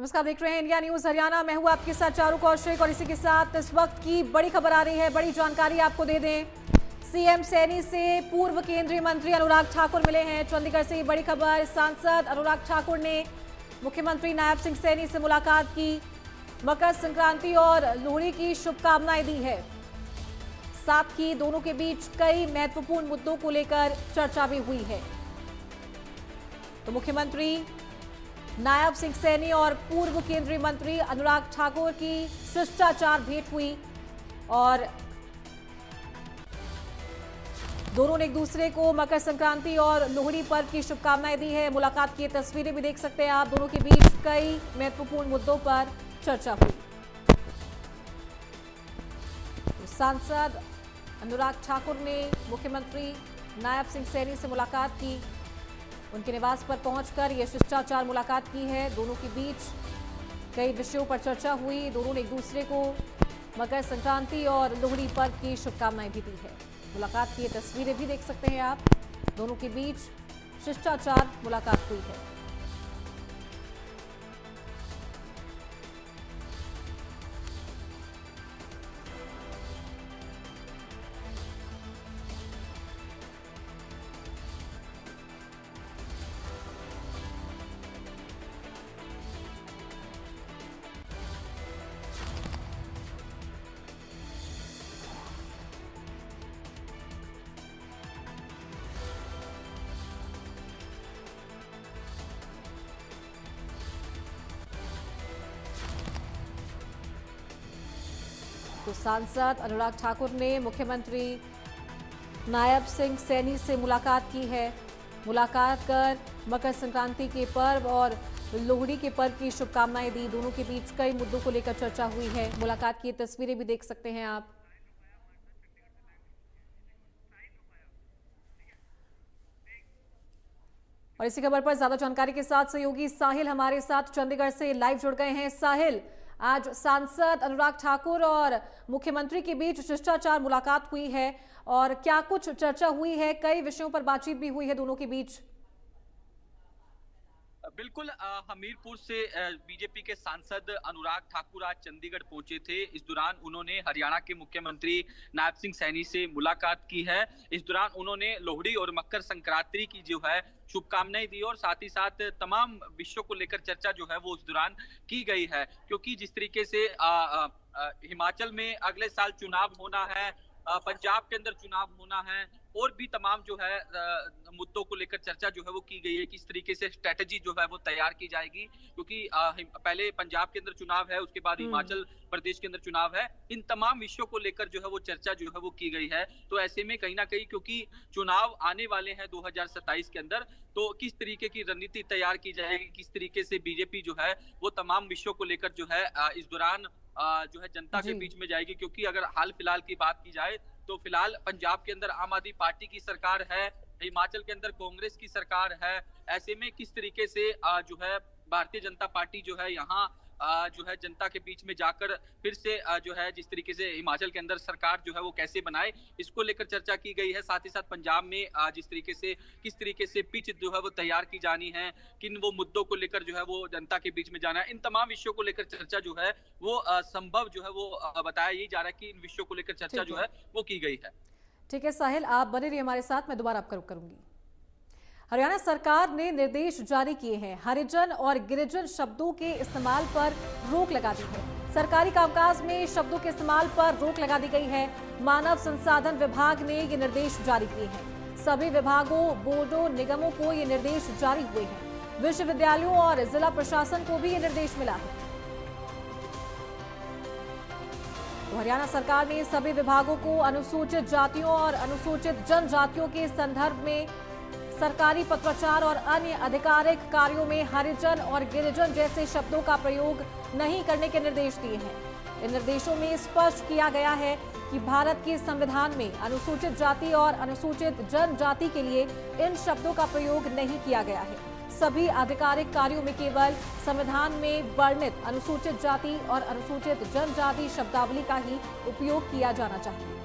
नमस्कार, देख रहे हैं इंडिया न्यूज हरियाणा। मैं हूं आपके साथ चारू कौशिक और इसी के साथ इस वक्त की बड़ी खबर आ रही है। बड़ी जानकारी आपको दे दें, सीएम सैनी से पूर्व केंद्रीय मंत्री अनुराग ठाकुर मिले हैं। चंडीगढ़ से बड़ी खबर, सांसद अनुराग ठाकुर ने मुख्यमंत्री नायब सिंह सैनी से मुलाकात की, मकर संक्रांति और लोहड़ी की शुभकामनाएं दी है। साथ ही दोनों के बीच कई महत्वपूर्ण मुद्दों को लेकर चर्चा भी हुई है। तो मुख्यमंत्री नायब सिंह सैनी और पूर्व केंद्रीय मंत्री अनुराग ठाकुर की शिष्टाचार भेंट हुई और दोनों ने एक दूसरे को मकर संक्रांति और लोहड़ी पर्व की शुभकामनाएं दी है। मुलाकात की तस्वीरें भी देख सकते हैं आप। दोनों के बीच कई महत्वपूर्ण मुद्दों पर चर्चा हुई। तो सांसद अनुराग ठाकुर ने मुख्यमंत्री नायब सिंह सैनी से मुलाकात की, उनके निवास पर पहुंचकर यह शिष्टाचार मुलाकात की है। दोनों के बीच कई विषयों पर चर्चा हुई। दोनों ने एक दूसरे को मकर संक्रांति और लोहड़ी पर्व की शुभकामनाएं भी दी है। मुलाकात की तस्वीरें भी देख सकते हैं आप। दोनों के बीच शिष्टाचार मुलाकात हुई है। तो सांसद अनुराग ठाकुर ने मुख्यमंत्री नायब सिंह सैनी से मुलाकात की है। मुलाकात कर मकर संक्रांति के पर्व और लोहड़ी के पर्व की शुभकामनाएं दी। दोनों के बीच कई मुद्दों को लेकर चर्चा हुई है। मुलाकात की तस्वीरें भी देख सकते हैं आप। और इसी खबर पर ज्यादा जानकारी के साथ सहयोगी साहिल हमारे साथ चंडीगढ़ से लाइव जुड़ गए हैं। साहिल, आज सांसद अनुराग ठाकुर और मुख्यमंत्री के बीच शिष्टाचार मुलाकात हुई है और क्या कुछ चर्चा हुई है? कई विषयों पर बातचीत भी हुई है दोनों के बीच। बिल्कुल, हमीरपुर से बीजेपी के सांसद अनुराग ठाकुर आज चंडीगढ़ पहुंचे थे। इस दौरान उन्होंने हरियाणा के मुख्यमंत्री नायब सिंह सैनी से मुलाकात की है। इस दौरान उन्होंने लोहड़ी और मकर संक्रांति की जो है शुभकामनाएं दी और साथ ही साथ तमाम विषयों को लेकर चर्चा जो है वो उस दौरान की गई है। क्योंकि जिस तरीके से हिमाचल में अगले साल चुनाव होना है, पंजाब के अंदर चुनाव होना है और भी तमाम जो है मुद्दों को लेकर चर्चा जो है वो की गई है। किस तरीके से स्ट्रेटजी जो है वो तैयार की जाएगी, क्योंकि पहले पंजाब के अंदर चुनाव है, उसके बाद हिमाचल प्रदेश के अंदर चुनाव है। इन तमाम विषयों को लेकर जो है वो चर्चा जो है वो की गई है। तो ऐसे में कहीं ना कहीं क्योंकि चुनाव आने वाले हैं 2027 के अंदर, तो किस तरीके की रणनीति तैयार की जाएगी, किस तरीके से बीजेपी जो है वो तमाम विषयों को लेकर जो है इस दौरान जो है जनता के बीच में जाएगी। क्योंकि अगर हाल फिलहाल की बात की जाए तो फिलहाल पंजाब के अंदर आम आदमी पार्टी की सरकार है, हिमाचल के अंदर कांग्रेस की सरकार है। ऐसे में किस तरीके से जो है भारतीय जनता पार्टी जो है यहाँ जो है जनता के बीच में जाकर फिर से जो है जिस तरीके से हिमाचल के अंदर सरकार जो है वो कैसे बनाए, इसको लेकर चर्चा की गई है। साथ ही साथ पंजाब में जिस तरीके से किस तरीके से पिच जो है वो तैयार की जानी है, किन वो मुद्दों को लेकर जो है वो जनता के बीच में जाना है, इन तमाम विषयों को लेकर चर्चा जो है वो संभव जो है वो बताया यही जा रहा है कि इन विषयों को लेकर चर्चा जो है वो की गई है। ठीक है साहिल, आप बने रहिए हमारे साथ, मैं दोबारा आपका रुख करूंगी। हरियाणा सरकार ने निर्देश जारी किए हैं। हरिजन और गिरिजन शब्दों के इस्तेमाल पर रोक लगा दी है। सरकारी कामकाज में शब्दों के इस्तेमाल पर रोक लगा दी गई है। मानव संसाधन विभाग ने ये निर्देश जारी किए हैं। सभी विभागों, बोर्डों, निगमों को ये निर्देश जारी हुए हैं। विश्वविद्यालयों और जिला प्रशासन को भी ये निर्देश मिला है। तो हरियाणा सरकार ने सभी विभागों को अनुसूचित जातियों और अनुसूचित जनजातियों के संदर्भ में सरकारी पत्राचार और अन्य आधिकारिक कार्यों में हरिजन और गिरिजन जैसे शब्दों का प्रयोग नहीं करने के निर्देश दिए हैं। इन निर्देशों में स्पष्ट किया गया है कि भारत के संविधान में अनुसूचित जाति और अनुसूचित जनजाति के लिए इन शब्दों का प्रयोग नहीं किया गया है। सभी आधिकारिक कार्यों में केवल संविधान में वर्णित अनुसूचित जाति और अनुसूचित जनजाति शब्दावली का ही उपयोग किया जाना चाहिए।